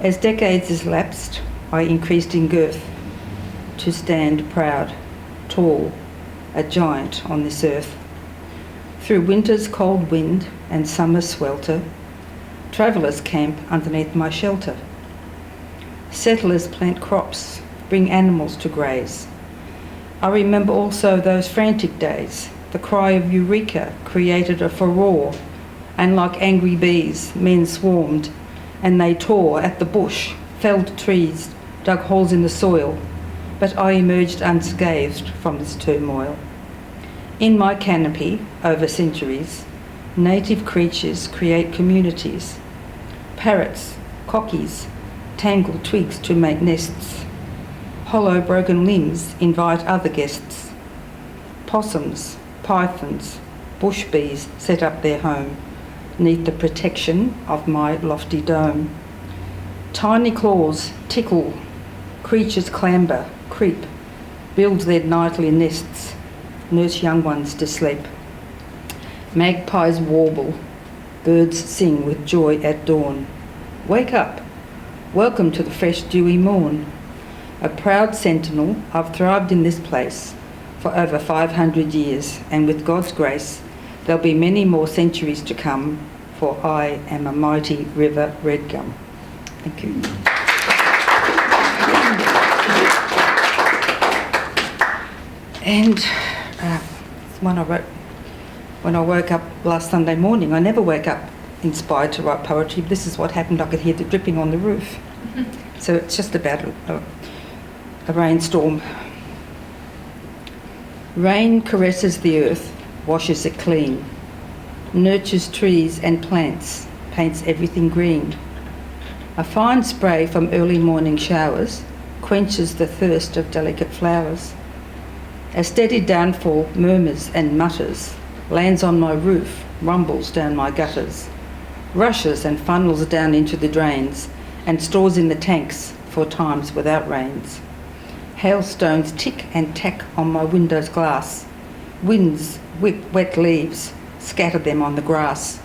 As decades elapsed, I increased in girth, to stand proud, tall, a giant on this earth. Through winter's cold wind and summer's swelter, travellers camp underneath my shelter. Settlers plant crops, bring animals to graze. I remember also those frantic days. The cry of Eureka created a furore, and like angry bees, men swarmed, and they tore at the bush, felled trees, dug holes in the soil, but I emerged unscathed from this turmoil. In my canopy, over centuries, native creatures create communities. Parrots, cockies, tangle twigs to make nests. Hollow broken limbs invite other guests. Possums, pythons, bush bees set up their home neath the protection of my lofty dome. Tiny claws tickle, creatures clamber, creep, build their nightly nests, nurse young ones to sleep. Magpies warble, birds sing with joy at dawn. Wake up, welcome to the fresh dewy morn. A proud sentinel, I've thrived in this place for over 500 years, and with God's grace, there'll be many more centuries to come, for I am a mighty river red gum. Thank you. And one I wrote when I woke up last Sunday morning. I never wake up inspired to write poetry. This is what happened. I could hear the dripping on the roof. So it's just about a rainstorm. Rain caresses the earth, washes it clean, nurtures trees and plants, paints everything green. A fine spray from early morning showers quenches the thirst of delicate flowers. A steady downfall murmurs and mutters, lands on my roof, rumbles down my gutters, rushes and funnels down into the drains, and stores in the tanks for times without rains. Hailstones tick and tack on my window's glass. Winds whip wet leaves, scatter them on the grass.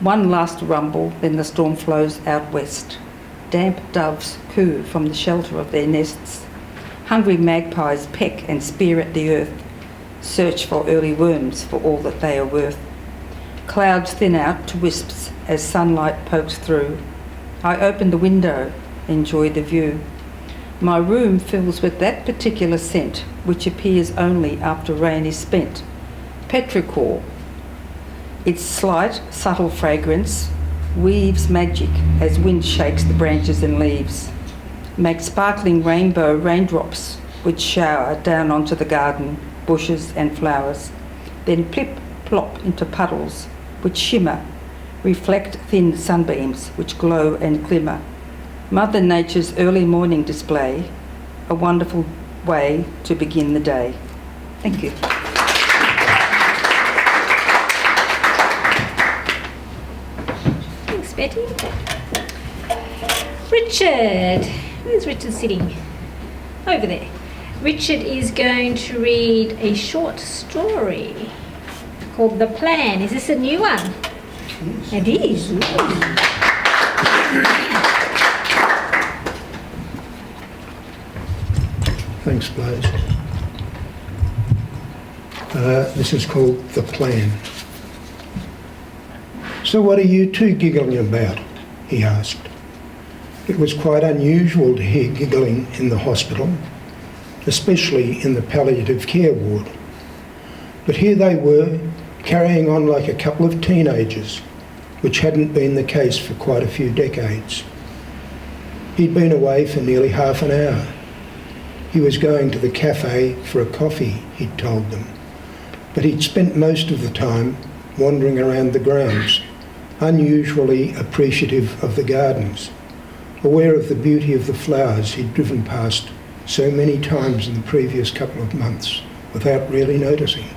One last rumble, then the storm flows out west. Damp doves coo from the shelter of their nests. Hungry magpies peck and spear at the earth, search for early worms for all that they are worth. Clouds thin out to wisps as sunlight pokes through. I open the window, enjoy the view. My room fills with that particular scent which appears only after rain is spent. Petrichor. Its slight, subtle fragrance weaves magic as wind shakes the branches and leaves. Make sparkling rainbow raindrops which shower down onto the garden, bushes and flowers. Then plip plop into puddles which shimmer, reflect thin sunbeams which glow and glimmer. Mother Nature's early morning display, a wonderful way to begin the day. Thank you. Thanks, Betty. Richard. Where's Richard sitting? Over there. Richard is going to read a short story called The Plan. Is this a new one? It is. Thanks, Blaise. This is called The Plan. So what are you two giggling about? He asked. It was quite unusual to hear giggling in the hospital, especially in the palliative care ward. But here they were, carrying on like a couple of teenagers, which hadn't been the case for quite a few decades. He'd been away for nearly half an hour. He was going to the cafe for a coffee, he'd told them, but he'd spent most of the time wandering around the grounds, unusually appreciative of the gardens, aware of the beauty of the flowers he'd driven past so many times in the previous couple of months without really noticing.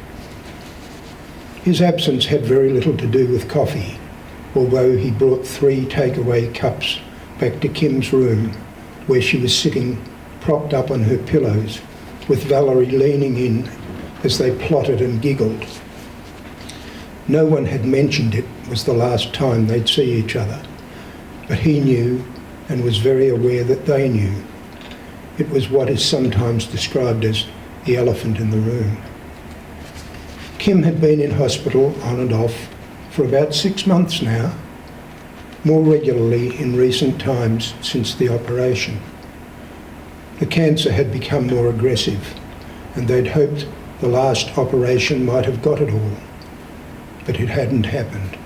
His absence had very little to do with coffee, although he brought 3 takeaway cups back to Kim's room, where she was sitting propped up on her pillows, with Valerie leaning in as they plotted and giggled. No one had mentioned it was the last time they'd see each other, but he knew and was very aware that they knew. It was what is sometimes described as the elephant in the room. Kim had been in hospital on and off for about 6 months now, more regularly in recent times since the operation. The cancer had become more aggressive, and they'd hoped the last operation might have got it all, but it hadn't happened.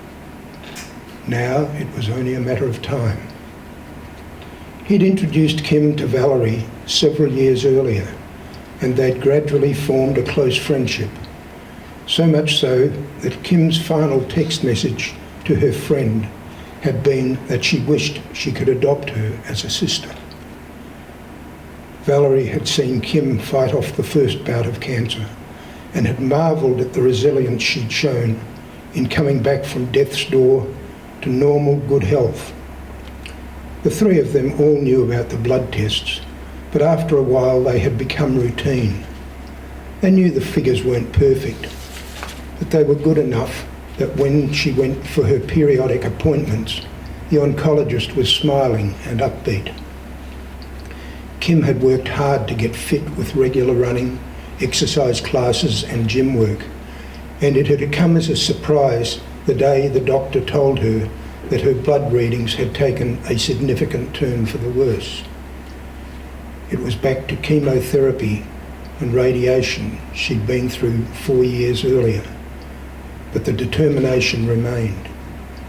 Now it was only a matter of time. He'd introduced Kim to Valerie several years earlier, and they'd gradually formed a close friendship, so much so that Kim's final text message to her friend had been that she wished she could adopt her as a sister. Valerie had seen Kim fight off the first bout of cancer and had marvelled at the resilience she'd shown in coming back from death's door to normal good health. The three of them all knew about the blood tests, but after a while they had become routine. They knew the figures weren't perfect, but they were good enough that when she went for her periodic appointments, the oncologist was smiling and upbeat. Kim had worked hard to get fit with regular running, exercise classes and gym work, and it had come as a surprise the day the doctor told her that her blood readings had taken a significant turn for the worse. It was back to chemotherapy and radiation she'd been through 4 years earlier, but the determination remained.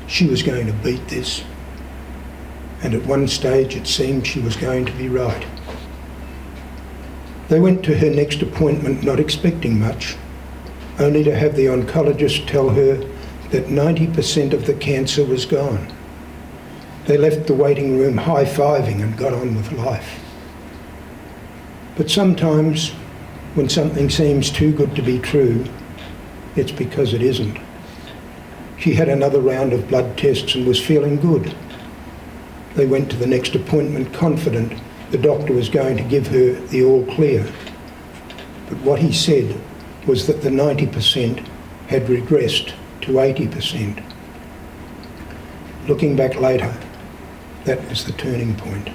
She was going to beat this, and at one stage it seemed she was going to be right. They went to her next appointment not expecting much, only to have the oncologist tell her that 90% of the cancer was gone. They left the waiting room high-fiving and got on with life. But sometimes, when something seems too good to be true, it's because it isn't. She had another round of blood tests and was feeling good. They went to the next appointment confident the doctor was going to give her the all clear. But what he said was that the 90% had regressed to 80%. Looking back later, that was the turning point.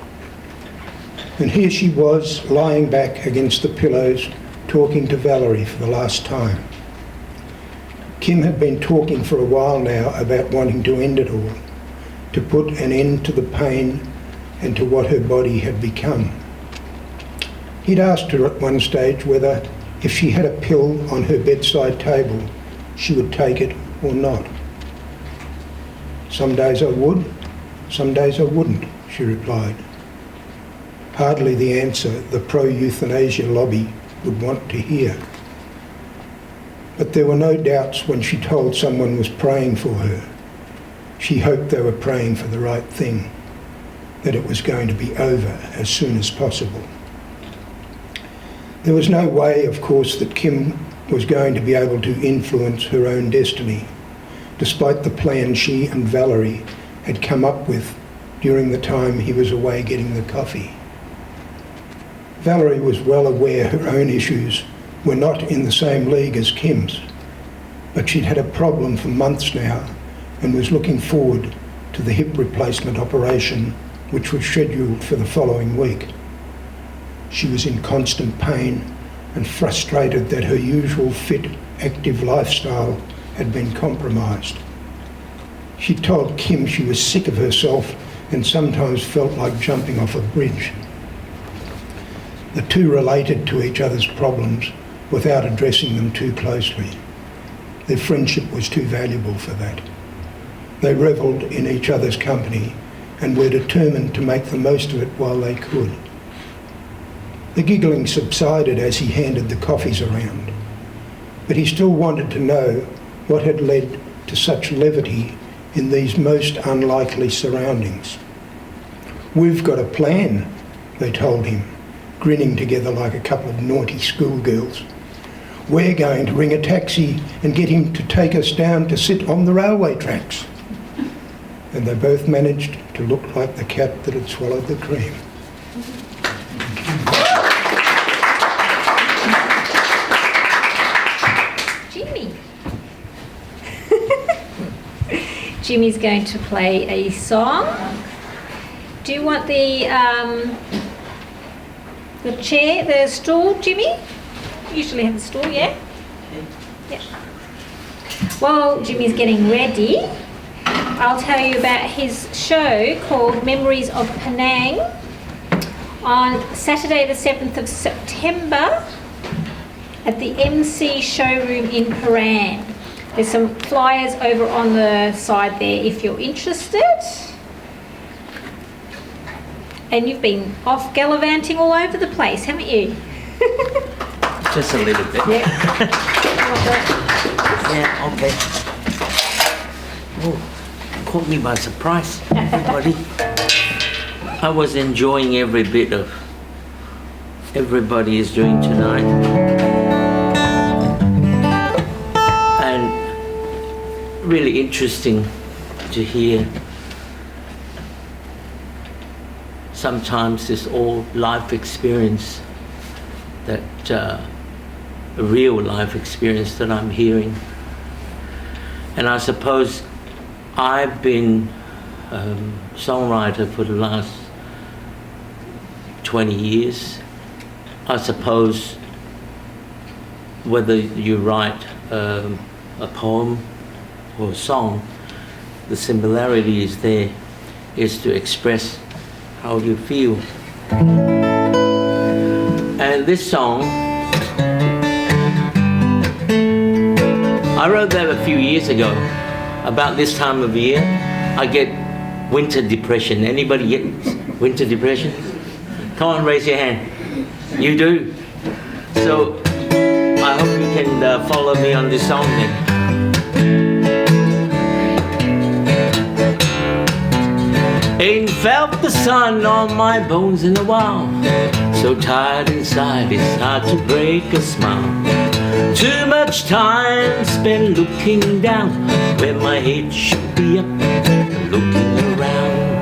And here she was, lying back against the pillows, talking to Valerie for the last time. Kim had been talking for a while now about wanting to end it all, to put an end to the pain and to what her body had become. He'd asked her at one stage whether, if she had a pill on her bedside table, she would take it or not. Some days I would, some days I wouldn't, she replied. Hardly the answer the pro-euthanasia lobby would want to hear. But there were no doubts when she told someone was praying for her. She hoped they were praying for the right thing, that it was going to be over as soon as possible. There was no way, of course, that Kim was going to be able to influence her own destiny, despite the plan she and Valerie had come up with during the time he was away getting the coffee. Valerie was well aware her own issues were not in the same league as Kim's, but she'd had a problem for months now and was looking forward to the hip replacement operation, which was scheduled for the following week. She was in constant pain and frustrated that her usual fit, active lifestyle had been compromised. She told Kim she was sick of herself and sometimes felt like jumping off a bridge. The two related to each other's problems without addressing them too closely. Their friendship was too valuable for that. They revelled in each other's company and were determined to make the most of it while they could. The giggling subsided as he handed the coffees around, but he still wanted to know what had led to such levity in these most unlikely surroundings. "We've got a plan," they told him, grinning together like a couple of naughty schoolgirls. "We're going to ring a taxi and get him to take us down to sit on the railway tracks." And they both managed to look like the cat that had swallowed the cream. Jimmy. Jimmy's going to play a song. Do you want the chair, the stool, Jimmy? Usually have a stool, yeah? Yeah. While Jimmy's getting ready, I'll tell you about his show called Memories of Penang on Saturday the 7th of September at the MC showroom in Penang. There's some flyers over on the side there if you're interested. And you've been off gallivanting all over the place, haven't you? Just a little bit. Yeah. Yeah, okay. Oh, caught me by surprise, everybody. I was enjoying every bit of everybody is doing tonight. really interesting to hear. Sometimes this all life experience, that a real life experience that I'm hearing. And I suppose I've been songwriter for the last 20 years. I suppose whether you write a poem or a song, the similarity is there, is to express how you feel. And this song, I wrote that a few years ago. About this time of year, I get winter depression. Anybody get winter depression? Come on, raise your hand. You do? So I hope you can follow me on this song then. Ain't felt the sun on my bones in a while. So tired inside, it's hard to break a smile. Too much time spent looking down where my head should be up, looking around.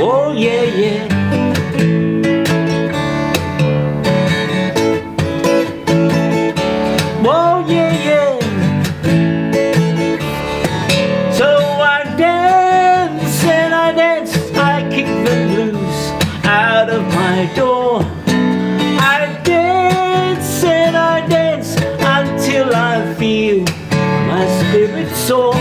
Oh yeah, yeah. Oh yeah, yeah. So I dance and I dance, I kick the blues out of my door. I dance and I dance until I feel my spirit soar.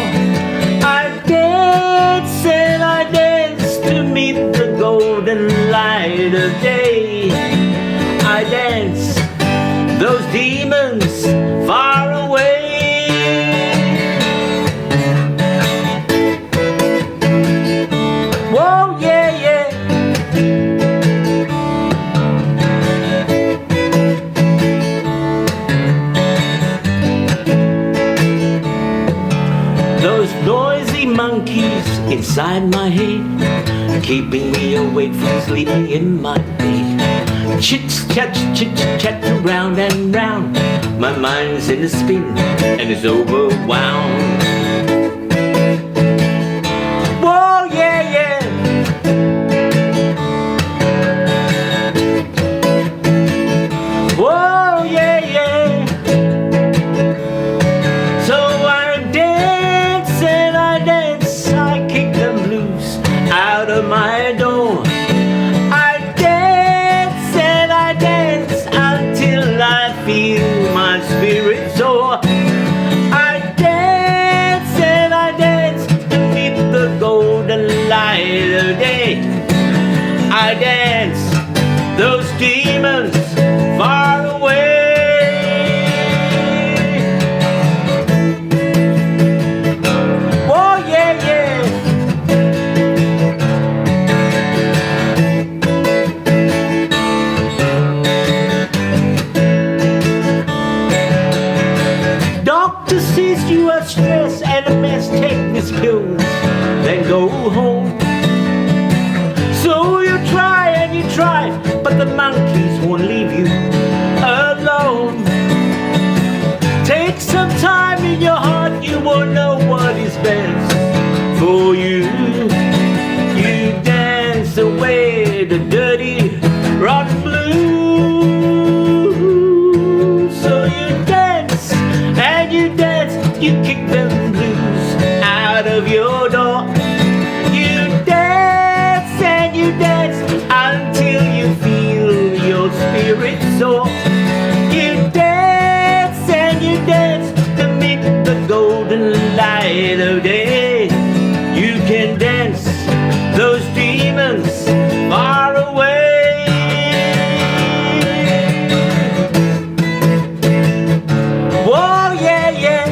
I dance and I dance to meet the golden light of day. I dance those demons far away. Whoa, yeah, yeah. Those noisy monkeys inside my head, keeping me awake from sleeping in my bed. Chit-chat, chit-chat, round and round. My mind's in a spin and it's overwhelmed. Whoa, yeah, yeah. Whoa, yeah, yeah. So I dance and I dance, I kick the blues out of my door. Feel my spirit soar. I dance and I dance beneath the golden light of day. I dance those demons far away. Oh yeah, yeah. Doctor says you are stressed and a mess, take these pills, then go home. So you try and you try, but the monkeys won't leave you alone. Take some time in your heart, you won't know what is best for you. You dance away the dirty, rotten blues. So you dance and you dance, you kick them blues out of your door. You dance and you dance until you feel your spirit soar. You dance and you dance to meet the golden light of day. You can dance those demons far away. Whoa, yeah, yeah.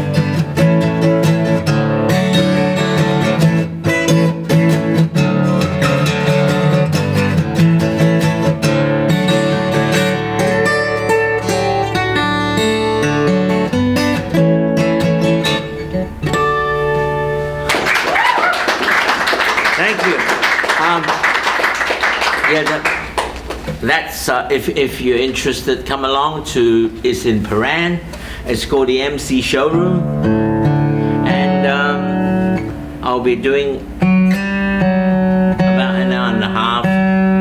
Thank you. That's if you're interested, come along to. It's in Penang, It's called the MC Showroom, and I'll be doing about an hour and a half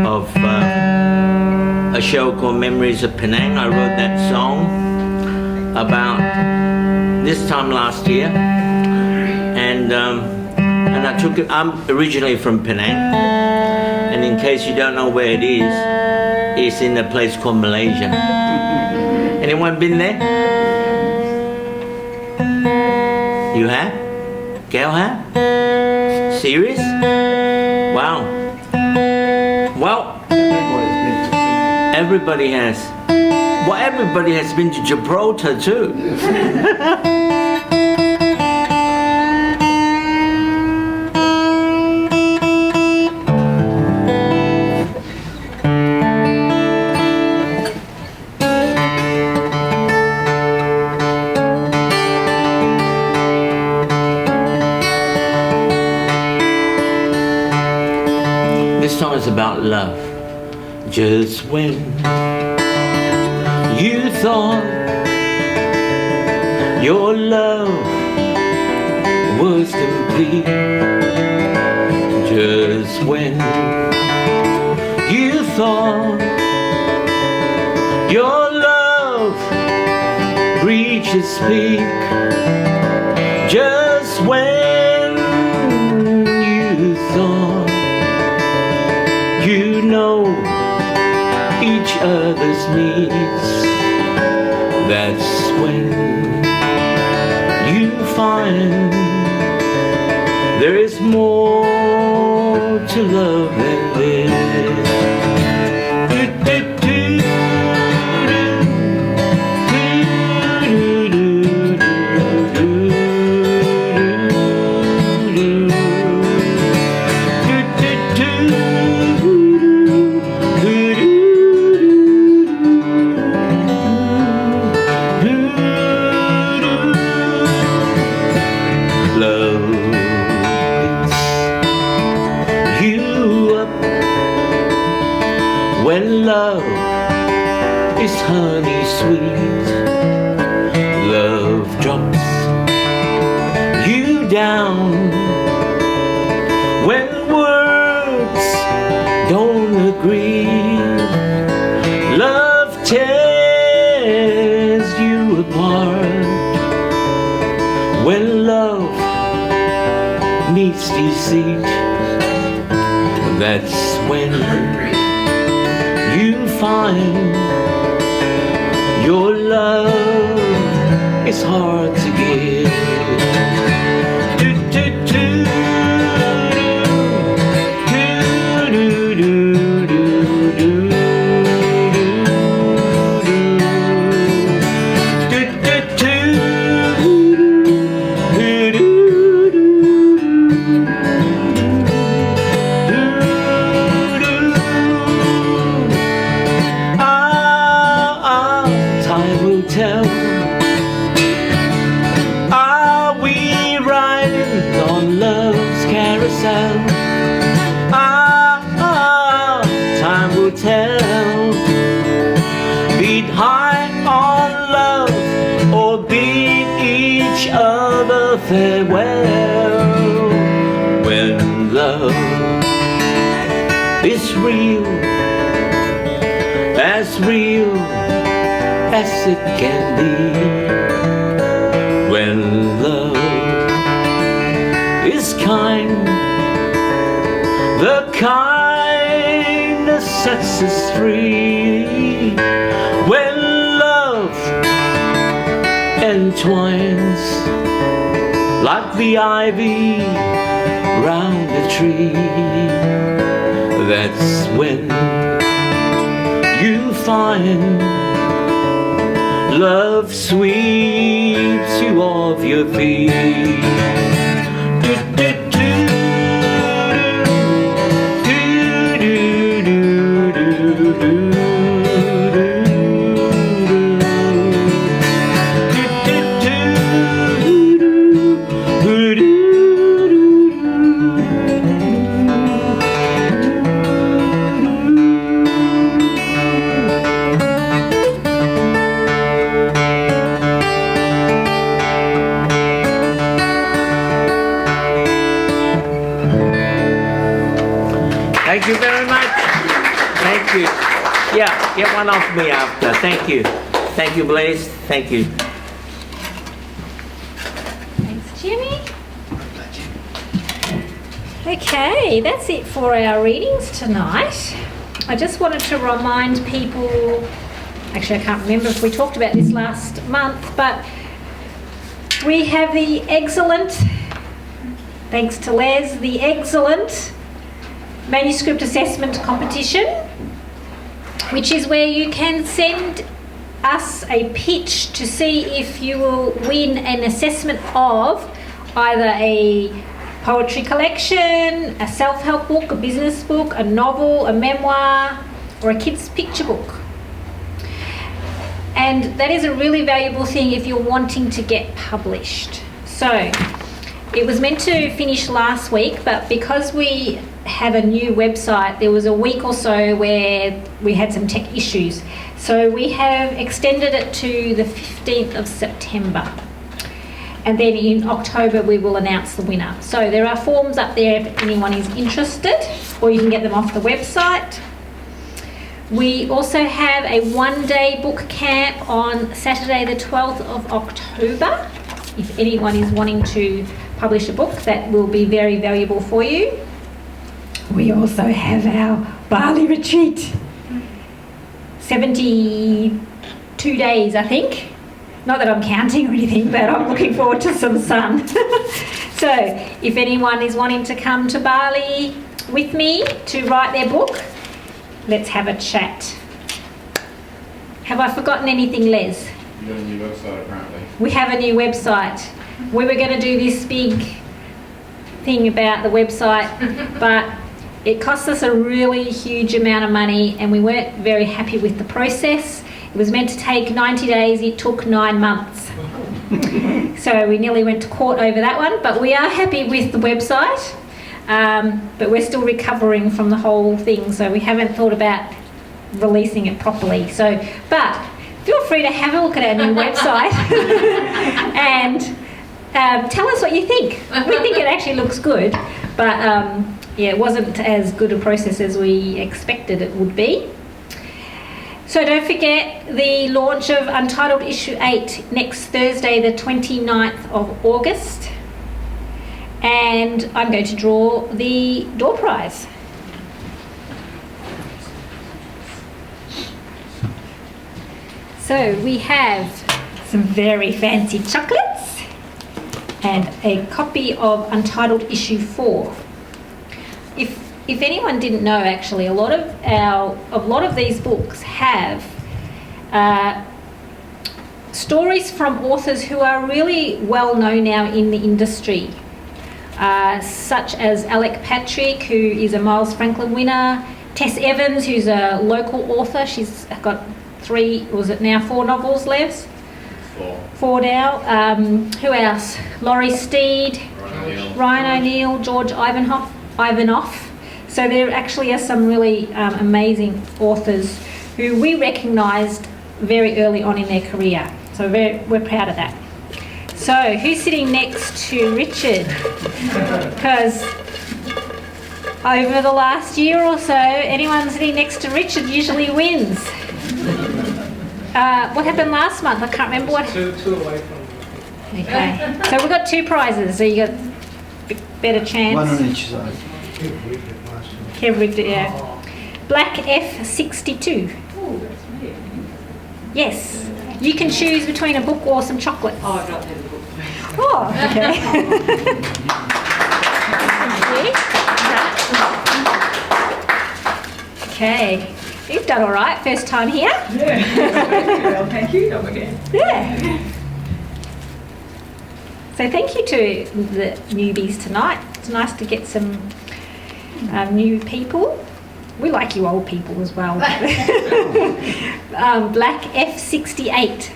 of a show called Memories of Penang. I wrote that song about this time last year, and I took it. I'm originally from Penang, and in case you don't know where it is, it's in a place called Malaysia. Anyone been there? You have? Gail have? Serious? Wow. Well, everybody has. Well, everybody has been to Gibraltar too. This song is about love. Just when you thought your love was complete, just when you thought your love reached its peak, just when you thought you know each other's needs, that's when you find there is more to love than this. When love is honey sweet, love drops you down. When words don't agree, love tears you apart. When love meets deceit, that's when you find your love is hard to give. Are we riding on love's carousel? Time will tell. Beat high on love or bid each other farewell. When love is real as it can be, when love is kind, the kindness sets us free. When love entwines like the ivy round the tree, that's when you find love sweeps you off your feet. Thank you very much. Thank you. Yeah, get one off me after. Thank you. Thank you, Blaise. Thank you. Thanks, Jimmy. Okay, that's it for our readings tonight. I just wanted to remind people, actually I can't remember if we talked about this last month, but we have the excellent, thanks to Les, the excellent manuscript assessment competition, which is where you can send us a pitch to see if you will win an assessment of either a poetry collection, a self-help book, a business book, a novel, a memoir, or a kid's picture book. And that is a really valuable thing if you're wanting to get published. So it was meant to finish last week, but because we have a new website, there was a week or so where we had some tech issues. So we have extended it to the 15th of September. And then in October we will announce the winner. So there are forms up there if anyone is interested, or you can get them off the website. We also have a one-day book camp on Saturday the 12th of October. If anyone is wanting to publish a book, that will be very valuable for you. We also have our Bali retreat. 72 days, I think. Not that I'm counting or anything, but I'm looking forward to some sun. So if anyone is wanting to come to Bali with me to write their book, let's have a chat. Have I forgotten anything, Les? You got a new website apparently. We have a new website. We were going to do this big thing about the website, but it cost us a really huge amount of money and we weren't very happy with the process. It was meant to take 90 days, it took 9 months. So we nearly went to court over that one, but we are happy with the website. But we're still recovering from the whole thing, so we haven't thought about releasing it properly. So, but feel free to have a look at our new website and tell us what you think. We think it actually looks good, but yeah, it wasn't as good a process as we expected it would be. So don't forget the launch of Untitled Issue 8 next Thursday, the 29th of August. And I'm going to draw the door prize. So we have some very fancy chocolates and a copy of Untitled Issue 4. If anyone didn't know, actually, a lot of these books have stories from authors who are really well known now in the industry, such as Alec Patrick, who is a Miles Franklin winner, Tess Evans, who's a local author. She's got 4 novels, Les? 4 now. Who else? Laurie Steed, Ryan O'Neill, George Ivanoff. So there actually are some really amazing authors who we recognised very early on in their career. So we're proud of that. So who's sitting next to Richard? Because over the last year or so, anyone sitting next to Richard usually wins. What happened last month? I can't remember what. Two away from. Okay. So we've got 2 prizes. So you got a better chance. One on each side. Kev rigged it, yeah. Black F62. Oh, that's me. Yes. You can choose between a book or some chocolates. Oh, I'd rather have a book. Oh, okay. Okay. You've done all right. First time here. Yeah. Well, thank you. Come again. Yeah. So thank you to the newbies tonight. It's nice to get some new people. We like you old people as well. Black F68.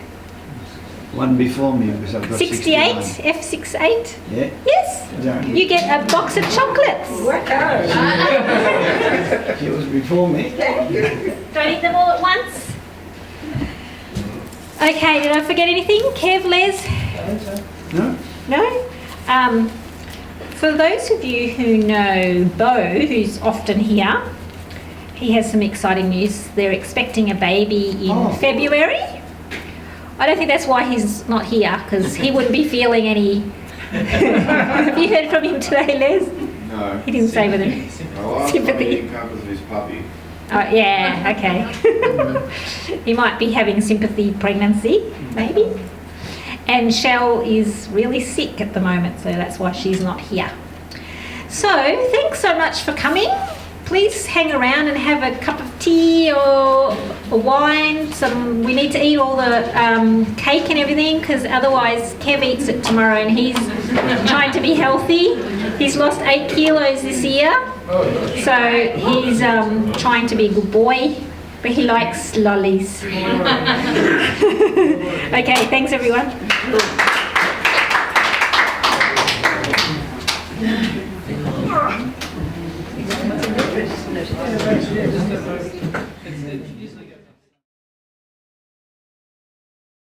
One before me because I've got 68? 69. F68? Yeah. Yes. Yeah. You get a box of chocolates. She was before me. Don't eat them all at once. Okay, did I forget anything? Kev, Les? No? No? for those of you who know Bo, who's often here, he has some exciting news. They're expecting a baby in February. I don't think that's why he's not here, because he wouldn't be feeling any... Have you heard from him today, Les? No. He didn't say with him. Sympathy. He can't because of his puppy. Oh, yeah, okay. He might be having sympathy pregnancy, maybe. And Shell is really sick at the moment, so that's why she's not here. So, thanks so much for coming. Please hang around and have a cup of tea or wine. We need to eat all the cake and everything, because otherwise Kev eats it tomorrow and he's trying to be healthy. He's lost 8 kilos this year, so he's trying to be a good boy, but he likes lollies. Okay, thanks everyone. Yes.